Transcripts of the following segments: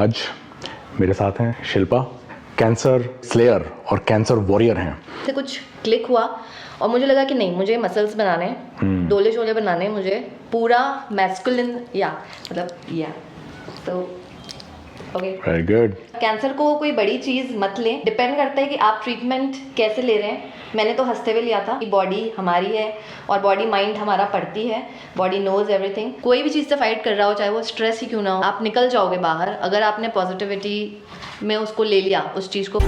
आज मेरे साथ हैं शिल्पा, कैंसर स्लेयर और कैंसर वॉरियर हैं। से कुछ क्लिक हुआ और मुझे लगा कि नहीं, मुझे मसल्स बनाने, डोले शोले बनाने, मुझे पूरा मैस्कुलिन तो ओके। Very good. कैंसर को कोई बड़ी चीज़ मत लें, डिपेंड करता है कि आप ट्रीटमेंट कैसे ले रहे हैं। मैंने तो हंसते हुए लिया था कि बॉडी हमारी है और बॉडी माइंड हमारा पढ़ती है, बॉडी नोज एवरीथिंग। कोई भी चीज़ से फाइट कर रहा हो, चाहे वो स्ट्रेस ही क्यों ना हो, आप निकल जाओगे बाहर अगर आपने पॉजिटिविटी में उसको ले लिया, उस चीज़ को।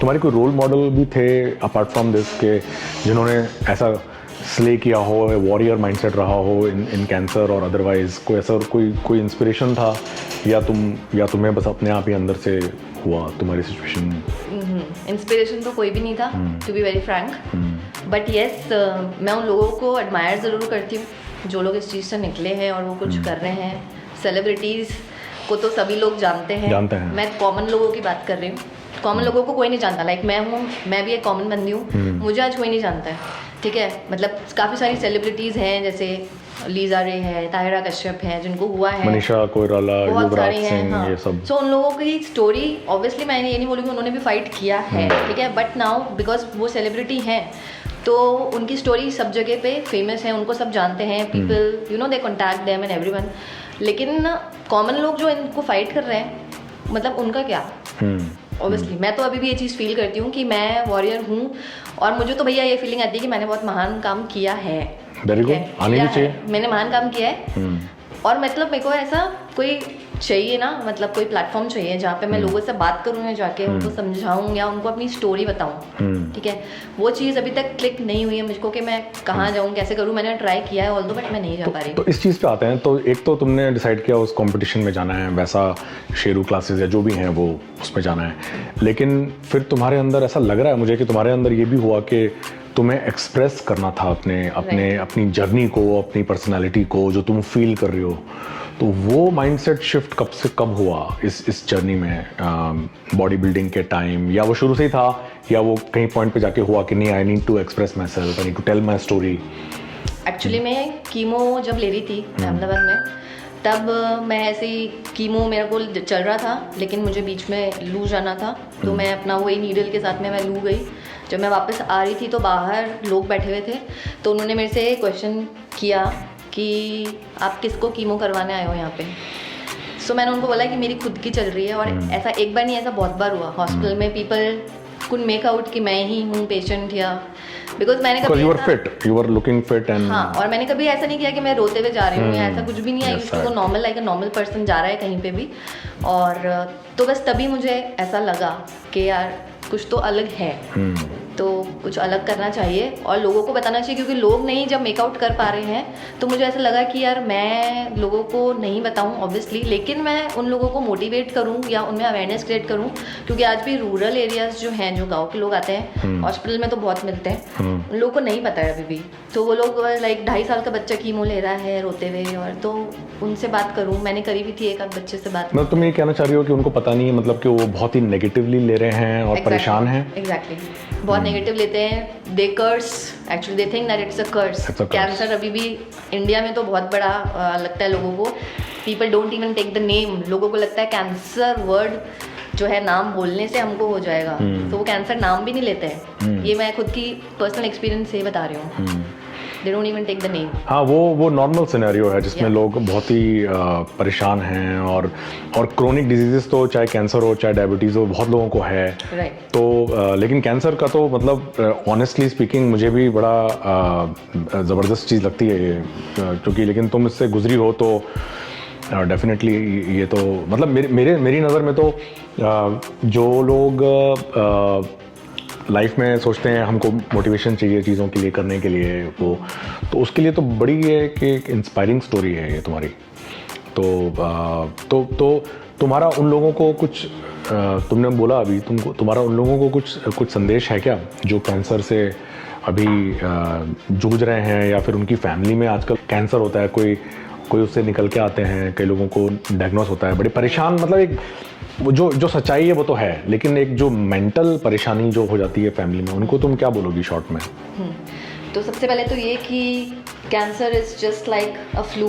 तुम्हारे कोई रोल मॉडल भी थे अपार्ट फ्रॉम दिस के जिन्होंने ऐसा स्ले किया हो, वॉरियर माइंडसेट रहा हो इन कैंसर और अदरवाइज? कोई ऐसा कोई इंस्पिरेशन था या तुम्हें बस अपने आप ही अंदर से हुआ तुम्हारी सिचुएशन? इंस्पिरेशन तो कोई भी नहीं था, to be very frank, but yes मैं उन लोगों को एडमायर ज़रूर करती हूँ जो लोग इस चीज़ से निकले हैं और वो कुछ कर रहे हैं। सेलिब्रिटीज़ को तो सभी लोग जानते हैं। मैं कॉमन लोगों की बात कर रही हूँ। कॉमन लोगों को कोई नहीं जानता, लाइक मैं हूँ, मैं भी एक कॉमन बंदी हूँ, मुझे आज कोई नहीं जानता है, ठीक है। मतलब काफ़ी सारी सेलिब्रिटीज़ हैं, जैसे लीजा रे है, ताहिरा कश्यप है, जिनको हुआ है, मनीषा कोइराला, बहुत सारे हैं, हाँ। ये सब। सो उन लोगों की स्टोरी, ऑब्वियसली मैंने ये नहीं बोलूँगी उन्होंने भी फाइट किया है, ठीक है, बट नाउ बिकॉज वो सेलिब्रिटी हैं तो उनकी स्टोरी सब जगह पे फेमस है, उनको सब जानते हैं, people you know they contact them and everyone. लेकिन कॉमन लोग जो इनको फाइट कर रहे हैं, मतलब उनका क्या? ऑब्वियसली मैं तो अभी भी ये चीज़ फील करती हूँ कि मैं वॉरियर हूँ और मुझे तो भैया ये फीलिंग आती है कि मैंने बहुत महान काम किया है। वेरी गुड, आने भी चाहिए। मैंने महान काम किया है और मतलब मेरे को ऐसा कोई चाहिए ना, मतलब कोई प्लेटफॉर्म चाहिए जहाँ पे मैं लोगों से बात करूँ या जाके उनको समझाऊँ या उनको अपनी स्टोरी बताऊँ, ठीक है। वो चीज़ अभी तक क्लिक नहीं हुई है मुझको कि मैं कहाँ जाऊँ, कैसे करूँ। मैंने ट्राई किया है ऑल्दो, बट मैं नहीं जा पा रही। तो इस चीज़ पे आते हैं। तो एक तो तुमने डिसाइड किया उस कंपटीशन में जाना है, वैसा शेरू क्लासेस या जो भी हैं वो उसमें जाना है, लेकिन फिर तुम्हारे अंदर ऐसा लग रहा है मुझे कि तुम्हारे अंदर ये भी हुआ कि तुम्हें एक्सप्रेस करना था अपनी जर्नी को, अपनी पर्सनालिटी को, जो तुम फील कर रही हो। तो वो माइंडसेट शिफ्ट कब से कब हुआ इस जर्नी में, बॉडी बिल्डिंग के टाइम, या वो शुरू से ही था, या वो कहीं पॉइंट पे जाके हुआ कि नहीं, I need to express myself, I need to tell my story? Actually मैं कीमो जब ले रही थी अहमदाबाद में, तब मैं ऐसे ही कीमो मेरे को चल रहा था, लेकिन मुझे बीच में लू जाना था, तो मैं अपना वही नीडल के साथ में मैं लू गई। जब मैं वापस आ रही थी तो बाहर लोग बैठे हुए थे, तो उन्होंने मेरे से क्वेश्चन किया कि आप किसको कीमो करवाने आए हो यहाँ पे। सो मैंने उनको बोला कि मेरी खुद की चल रही है, और ऐसा एक बार नहीं, ऐसा बहुत बार हुआ। हॉस्पिटल में पीपल कुड मेक आउट कि मैं ही हूँ पेशेंट, या बिकॉज मैंने कभी you were looking fit and हाँ, और मैंने कभी ऐसा नहीं किया कि मैं रोते हुए जा रही हूँ या ऐसा कुछ भी नहीं। I used to go normal, like a normal person जा रहा है कहीं पे भी। और तो बस तभी मुझे ऐसा लगा कि यार कुछ तो अलग है, तो कुछ अलग करना चाहिए और लोगों को बताना चाहिए, क्योंकि लोग नहीं जब मेकआउट कर पा रहे हैं, तो मुझे ऐसा लगा कि यार मैं लोगों को नहीं बताऊं ऑब्वियसली, लेकिन मैं उन लोगों को मोटिवेट करूं या उनमें अवेयरनेस क्रिएट करूं, क्योंकि आज भी रूरल एरियाज जो हैं, जो गांव के लोग आते हैं, हॉस्पिटल में तो बहुत मिलते हैं, उन लोगों को नहीं पता है अभी भी। तो वो लोग लाइक 2.5 साल का बच्चा कीमो ले रहा है रोते हुए, और तो उनसे बात करूँ, मैंने करी भी थी एक आध बच्चे से बात। मतलब तुम ये कहना चाह रही हो कि उनको पता नहीं है, मतलब कि वो बहुत ही नेगेटिवली ले रहे हैं और परेशान हैं? एग्जैक्टली, बहुत नेगेटिव लेते हैं। They curse, actually they think that it's a curse. Cancer अभी भी इंडिया में तो बहुत बड़ा लगता है लोगों को। People don't even take the name. लोगों को लगता है कैंसर वर्ड जो है, नाम बोलने से हमको हो जाएगा, तो वो कैंसर नाम भी नहीं लेते हैं। ये मैं खुद की पर्सनल एक्सपीरियंस से बता रही हूँ। They don't even take the name. हाँ, वो नॉर्मल सिनेरियो है जिसमें लोग बहुत ही परेशान हैं, और क्रोनिक डिजीजेस तो चाहे कैंसर हो चाहे डायबिटीज़ हो, बहुत लोगों को है। तो लेकिन कैंसर का तो मतलब ऑनेस्टली स्पीकिंग मुझे भी बड़ा ज़बरदस्त चीज़ लगती है ये, क्योंकि लेकिन तुम इससे गुजरी हो तो डेफिनेटली ये तो मतलब मेरी नज़र में तो जो लोग लाइफ में सोचते हैं हमको मोटिवेशन चाहिए चीज़ों के लिए करने के लिए, वो तो उसके लिए तो बड़ी है कि एक इंस्पायरिंग स्टोरी है ये तुम्हारी। तो तुम्हारा उन लोगों को कुछ तुमने बोला अभी, तुम्हारा उन लोगों को कुछ संदेश है क्या जो कैंसर से अभी जूझ रहे हैं, या फिर उनकी फैमिली में आजकल कैंसर होता है, कोई उससे निकल के आते हैं, कई लोगों को डायग्नोस होता है, बड़े परेशान, मतलब एक जो सच्चाई है वो तो है, लेकिन एक जो मेंटल परेशानी जो हो जाती है फैमिली में, उनको तुम क्या बोलोगी शॉर्ट में? तो सबसे पहले तो ये कि cancer is just like a flu,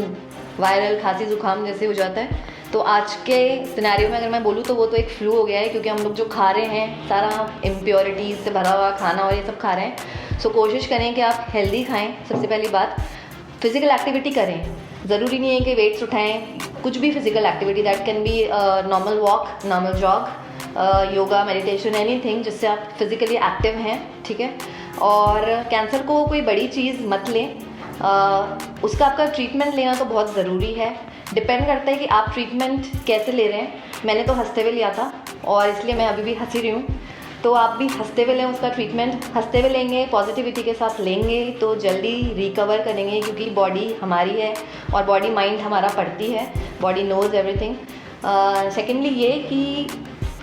viral खांसी जुकाम जैसे हो जाता है। तो आज के सिनेरियो में अगर मैं बोलूँ तो वो तो एक फ्लू हो गया है, क्योंकि हम लोग जो खा रहे हैं सारा इम्प्योरिटीज़ से भरा हुआ खाना और ये सब खा रहे हैं। सो कोशिश करें कि आप हेल्दी खाएं। सबसे पहली बात, फिजिकल एक्टिविटी करें। ज़रूरी नहीं है कि वेट्स उठाएं, कुछ भी physical activity, that can be normal walk, normal jog, yoga, meditation, anything जिससे आप फिजिकली एक्टिव हैं, ठीक है। और कैंसर को कोई बड़ी चीज़ मत लें, उसका आपका ट्रीटमेंट लेना तो बहुत ज़रूरी है। डिपेंड करता है कि आप ट्रीटमेंट कैसे ले रहे हैं। मैंने तो हंसते हुए लिया था और इसलिए मैं अभी भी हंसी रही हूँ। तो आप भी हंसते हुए लें उसका ट्रीटमेंट, हंसते हुए लेंगे, पॉजिटिविटी के साथ लेंगे तो जल्दी रिकवर करेंगे, क्योंकि बॉडी हमारी है और बॉडी माइंड हमारा पढ़ती है, बॉडी नोज एवरीथिंग। सेकेंडली ये कि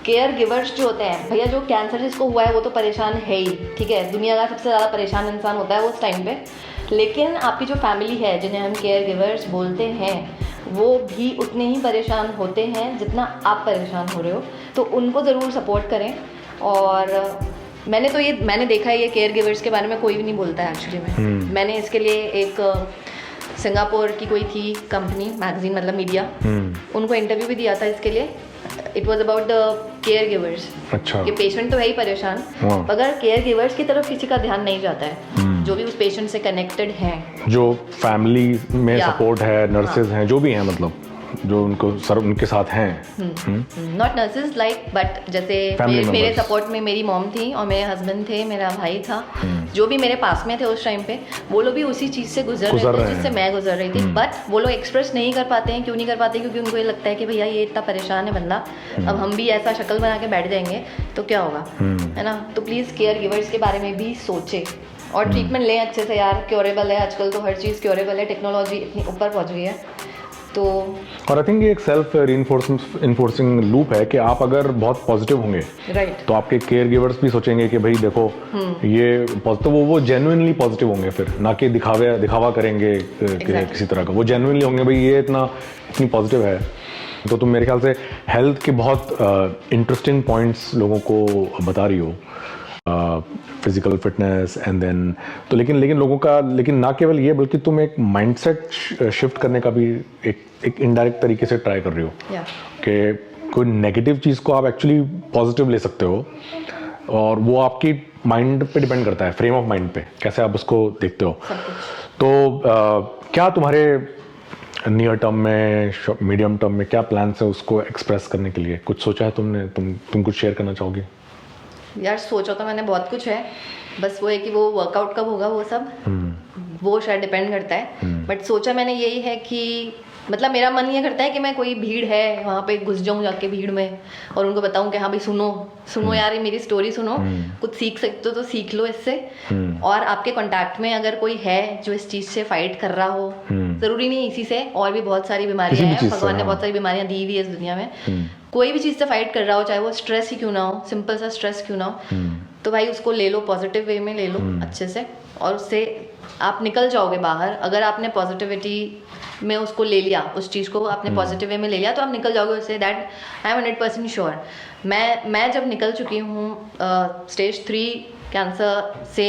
केयर गिवर्स जो होते हैं, भैया जो कैंसर जिसको हुआ है वो तो परेशान है ही, ठीक है, दुनिया का सबसे ज़्यादा परेशान इंसान होता है वो उस टाइम पे। लेकिन आपकी जो फैमिली है जिन्हें हम केयर गिवर्स बोलते हैं, वो भी उतने ही परेशान होते हैं जितना आप परेशान हो रहे हो। तो उनको ज़रूर सपोर्ट करें। और मैंने देखा है ये केयर गिवर्स के बारे में कोई भी नहीं बोलता है एक्चुअली में। मैंने इसके लिए एक सिंगापुर की कोई थी कंपनी, मैगजीन मतलब मीडिया, उनको इंटरव्यू भी दिया था इसके लिए। It was about the care givers. अच्छा। ये पेशेंट तो है ही परेशान, मगर केयर गिवर्स की तरफ किसी का ध्यान नहीं जाता है, जो भी उस पेशेंट से कनेक्टेड हैं, जो फैमिली में सपोर्ट है, नर्सेज हैं, जो भी हैं, मतलब जो उनके साथ हैं। नॉट नर्सेज लाइक, बट जैसे मेरे सपोर्ट में मेरी मॉम थी और मेरे हस्बैंड थे, मेरा भाई था, जो भी मेरे पास में थे उस टाइम पे, वो लोग भी उसी चीज़ से गुजर रहे थे जिससे मैं गुजर रही थी। बट वो लोग एक्सप्रेस नहीं कर पाते हैं। क्यों नहीं कर पाते? क्योंकि उनको ये लगता है कि भैया ये इतना परेशान है बंदा, अब हम भी ऐसा शक्ल बना के बैठ जाएंगे तो क्या होगा, है ना। तो प्लीज़ केयर गिवर्स के बारे में भी सोचें और ट्रीटमेंट लें अच्छे से यार। क्योरेबल है आजकल तो, हर चीज़ क्योरेबल है, टेक्नोलॉजी इतनी ऊपर पहुँच गई है। तो और आई थिंक ये एक सेल्फ इन्फोर्सिंग लूप है कि आप अगर बहुत पॉजिटिव होंगे, राइट, तो आपके केयर गिवर्स भी सोचेंगे कि भाई देखो ये पॉजिटिव, वो जेन्युइनली पॉजिटिव होंगे, फिर ना कि दिखावा करेंगे किसी तरह का। वो जेन्युइनली होंगे, भाई ये इतनी पॉजिटिव है। तो तुम मेरे ख्याल से हेल्थ के बहुत इंटरेस्टिंग पॉइंट्स लोगों को बता रही हो, फिजिकल फिटनेस एंड देन तो लेकिन लोगों का, लेकिन ना केवल ये, बल्कि तुम एक माइंडसेट शिफ्ट करने का भी एक इनडायरेक्ट तरीके से ट्राई कर रही हो कि कोई नेगेटिव चीज़ को आप एक्चुअली पॉजिटिव ले सकते हो, और वो आपकी माइंड पे डिपेंड करता है, फ्रेम ऑफ माइंड पे, कैसे आप उसको देखते हो। तो क्या तुम्हारे नियर टर्म में, मीडियम टर्म में क्या प्लान्स है उसको एक्सप्रेस करने के लिए? कुछ सोचा है तुमने? तुम कुछ शेयर करना चाहोगी? यार सोचा तो मैंने बहुत कुछ है, बस वो है कि वो वर्कआउट कब होगा वो सब वो शायद डिपेंड करता है। बट सोचा मैंने यही है कि मतलब मेरा मन ये करता है कि मैं कोई भीड़ है वहाँ पे घुस जाऊँ जाके भीड़ में और उनको बताऊँ कि हाँ भाई सुनो यार, ये मेरी स्टोरी सुनो, कुछ सीख सकते हो तो सीख लो इससे। और आपके कांटेक्ट में अगर कोई है जो इस चीज़ से फाइट कर रहा हो, ज़रूरी नहीं इसी से, और भी बहुत सारी बीमारियाँ हैं, भगवान ने बहुत सारी बीमारियाँ दी हुई है इस दुनिया में, कोई भी चीज़ से फाइट कर रहा हो, चाहे वो स्ट्रेस ही क्यों ना हो, सिंपल सा स्ट्रेस क्यों ना हो, तो भाई उसको ले लो, पॉजिटिव वे में ले लो अच्छे से, और उससे आप निकल जाओगे बाहर। अगर आपने पॉजिटिविटी में उसको ले लिया, उस चीज़ को आपने पॉजिटिव वे में ले लिया, तो आप निकल जाओगे उससे। That I am 100% sure. मैं जब निकल चुकी हूँ स्टेज 3 कैंसर से,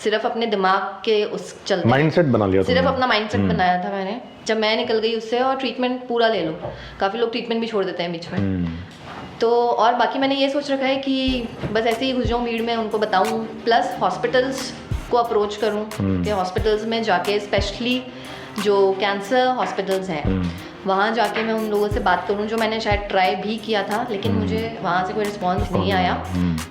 सिर्फ अपने दिमाग के उस चलते माइंडसेट बना लिया, सिर्फ अपना माइंडसेट बनाया था मैंने। जब मैं निकल गई उससे, और ट्रीटमेंट पूरा ले लो, काफ़ी लोग ट्रीटमेंट भी छोड़ देते हैं बीच में। तो और बाकी मैंने ये सोच रखा है कि बस ऐसे ही घुस जाऊँ भीड़ में, उनको बताऊँ, प्लस हॉस्पिटल्स को अप्रोच करूँ कि हॉस्पिटल्स में जाके, स्पेशली जो कैंसर हॉस्पिटल्स हैं, वहाँ जाके मैं उन लोगों से बात करूँ, जो मैंने शायद ट्राई भी किया था लेकिन मुझे वहाँ से कोई रिस्पॉन्स नहीं आया,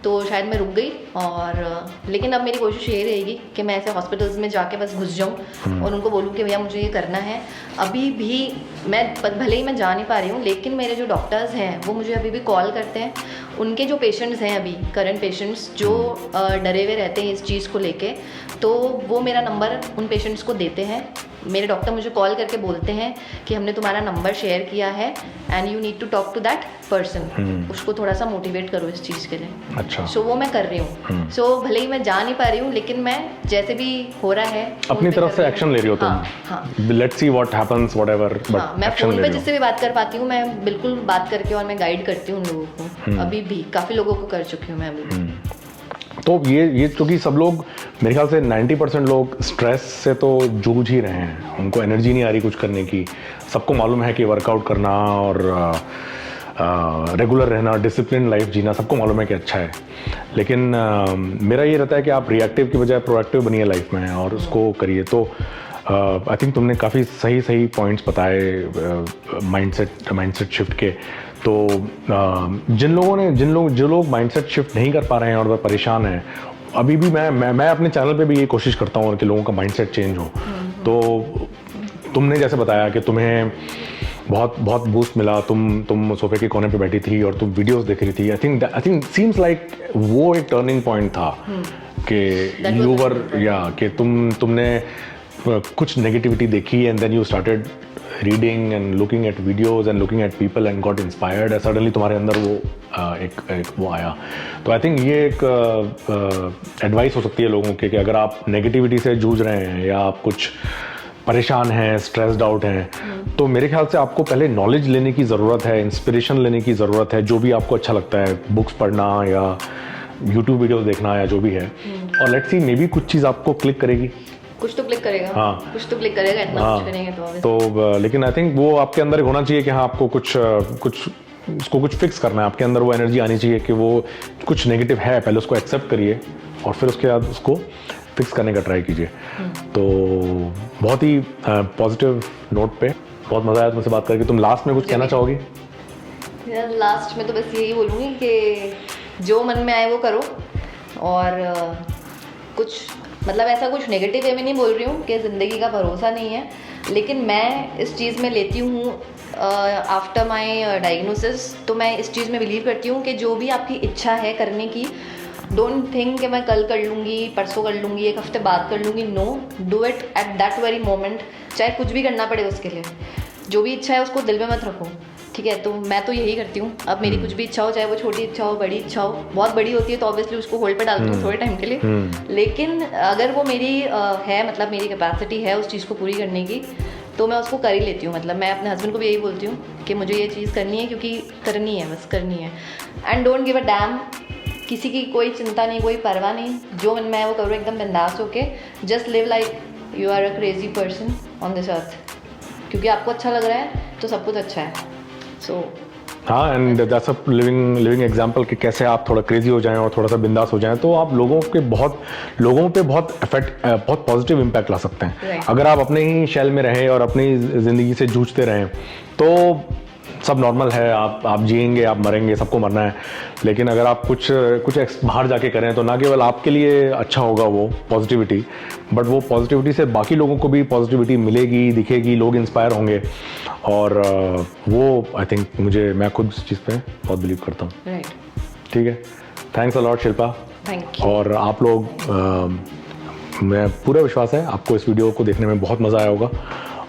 तो शायद मैं रुक गई। और लेकिन अब मेरी कोशिश ये रहेगी कि मैं ऐसे हॉस्पिटल्स में जाके बस घुस जाऊँ और उनको बोलूँ कि भैया मुझे ये करना है। अभी भी मैं, भले ही मैं जा नहीं पा रही हूँ, लेकिन मेरे जो डॉक्टर्स हैं वो मुझे अभी भी कॉल करते हैं। उनके जो पेशेंट्स हैं अभी, करंट पेशेंट्स जो डरे हुए रहते हैं इस चीज़ को लेके, तो वो मेरा नंबर उन पेशेंट्स को देते हैं। मेरे डॉक्टर मुझे कॉल करके बोलते हैं कि हमने तुम्हारा नंबर शेयर किया है and you need to talk to that person, उसको थोड़ा सा मोटिवेट करो इस चीज़ के लिए। अच्छा। सो वो मैं कर रही हूँ। सो भले ही मैं जा नहीं पा रही हूँ, लेकिन मैं जैसे भी हो रहा है अपनी तरफ से एक्शन ले रही हो तुम। Let's see what happens whatever, but मैं फोन पे जिससे भी बात कर पाती हूँ मैं बिल्कुल बात करके, और मैं गाइड करती हूँ उन लोगों को। अभी भी काफ़ी लोगों को कर चुकी हूँ मैं अभी। तो ये क्योंकि सब लोग मेरे ख्याल से 90% लोग स्ट्रेस से तो जूझ ही रहे हैं, उनको एनर्जी नहीं आ रही कुछ करने की। सबको मालूम है कि वर्कआउट करना और रेगुलर रहना, डिसिप्लिन लाइफ जीना सबको मालूम है कि अच्छा है, लेकिन मेरा ये रहता है कि आप रिएक्टिव की बजाय प्रोएक्टिव बनिए लाइफ में और उसको करिए। तो आई थिंक तुमने काफ़ी सही पॉइंट्स बताए माइंडसेट शिफ्ट के। तो जो लोग माइंडसेट शिफ्ट नहीं कर पा रहे हैं और वह परेशान हैं, अभी भी मैं अपने चैनल पे भी ये कोशिश करता हूँ कि लोगों का माइंडसेट चेंज हो। तो तुमने जैसे बताया कि तुम्हें बहुत बूस्ट मिला, तुम सोफे के कोने पे बैठी थी और तुम वीडियोस देख रही थी। आई थिंक सीम्स लाइक वो एक टर्निंग पॉइंट था कि यू वर कि तुमने कुछ नेगेटिविटी देखी and then you started reading and looking at videos and looking at people and got inspired and suddenly तुम्हारे अंदर वो एक वो आया। तो आई थिंक ये एक एडवाइस हो सकती है लोगों के कि अगर आप नेगेटिविटी से जूझ रहे हैं या आप कुछ परेशान हैं, स्ट्रेस्ड आउट हैं, तो मेरे ख्याल से आपको पहले नॉलेज लेने की ज़रूरत है, इंस्पिरेशन लेने की ज़रूरत है, जो भी आपको अच्छा लगता है, बुक्स पढ़ना या यूट्यूब वीडियोस देखना या जो भी है। और लेट्स सी मे बी कुछ चीज़ आपको क्लिक करेगी, कुछ तो क्लिक करेगा। हाँ, कुछ तो क्लिक करेगा, इतना कुछ करेंगे तो लेकिन आई थिंक वो आपके अंदर होना चाहिए कि हाँ आपको कुछ उसको कुछ फिक्स करना है, आपके अंदर वो एनर्जी आनी चाहिए कि वो कुछ नेगेटिव है, पहले उसको एक्सेप्ट करिए और फिर उसके बाद उसको फिक्स करने का ट्राई कीजिए। तो बहुत ही पॉजिटिव नोट पे बहुत मज़ा आया तुमसे बात करके। तुम लास्ट में कुछ कहना चाहोगी? लास्ट में तो बस यही बोलूँगी कि जो मन में आए वो करो, और कुछ मतलब ऐसा कुछ नेगेटिव वे में नहीं बोल रही हूँ कि ज़िंदगी का भरोसा नहीं है, लेकिन मैं इस चीज़ में लेती हूँ आफ्टर माई डायग्नोसिस, तो मैं इस चीज़ में बिलीव करती हूँ कि जो भी आपकी इच्छा है करने की, डोंट थिंक कि मैं कल कर लूँगी, परसों कर लूँगी, एक हफ्ते बाद कर लूँगी। No, do it at that very moment, चाहे कुछ भी करना पड़े उसके लिए। जो भी इच्छा है उसको दिल में मत रखो, ठीक है? तो मैं तो यही करती हूँ। अब मेरी कुछ भी इच्छा हो, चाहे वो छोटी इच्छा हो, बड़ी इच्छा हो, बहुत बड़ी होती है तो ऑब्वियसली उसको होल्ड पे डालती हूँ थोड़े टाइम के लिए, लेकिन अगर वो मेरी है, मतलब मेरी कैपेसिटी है उस चीज़ को पूरी करने की, तो मैं उसको कर ही लेती हूँ। मतलब मैं अपने हस्बैंड को भी यही बोलती हूँ कि मुझे ये चीज़ करनी है, क्योंकि करनी है, बस करनी है। And don't give a dam, किसी की कोई चिंता नहीं, कोई परवाह नहीं, जो मन में है वो करो एकदम बिंदास होके। Just live like you are a crazy person on this earth, क्योंकि आपको अच्छा लग रहा है तो सब कुछ अच्छा है। सो हाँ, and that's a living example कि कैसे आप थोड़ा क्रेजी हो जाएं और थोड़ा सा बिंदास हो जाएं, तो आप लोगों पे बहुत पॉजिटिव इम्पैक्ट ला सकते हैं। Right. अगर आप अपने ही शैल में रहें और अपनी ज़िंदगी से जूझते रहें तो सब नॉर्मल है, आप जिएंगे, आप मरेंगे, सबको मरना है। लेकिन अगर आप कुछ बाहर जाके करें तो ना केवल आपके लिए अच्छा होगा वो पॉजिटिविटी, बट वो पॉजिटिविटी से बाकी लोगों को भी पॉजिटिविटी मिलेगी, दिखेगी, लोग इंस्पायर होंगे। और वो आई थिंक मैं खुद इस चीज़ पे बहुत बिलीव करता हूँ। राइट, ठीक है, thanks a lot Shilpa. Thank you. और आप लोग मैं पूरा विश्वास है आपको इस वीडियो को देखने में बहुत मज़ा आया होगा।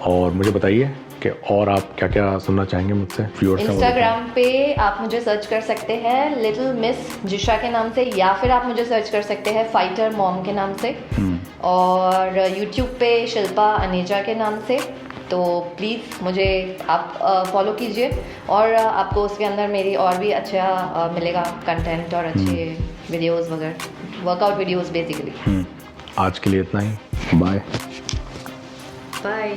और मुझे बताइए कि और आप क्या क्या सुनना चाहेंगे मुझसे व्यूअर्स से? इंस्टाग्राम पे आप मुझे सर्च कर सकते हैं लिटिल मिस जिशा के नाम से, या फिर आप मुझे सर्च कर सकते हैं फाइटर मॉम के नाम से, और यूट्यूब पे शिल्पा अनेजा के नाम से। तो प्लीज़ मुझे आप फॉलो कीजिए, और आपको उसके अंदर मेरी और भी अच्छा मिलेगा कंटेंट और अच्छे वीडियोस वगैरह, वर्कआउट वीडियोस बेसिकली। आज के लिए इतना ही, बाय बाय।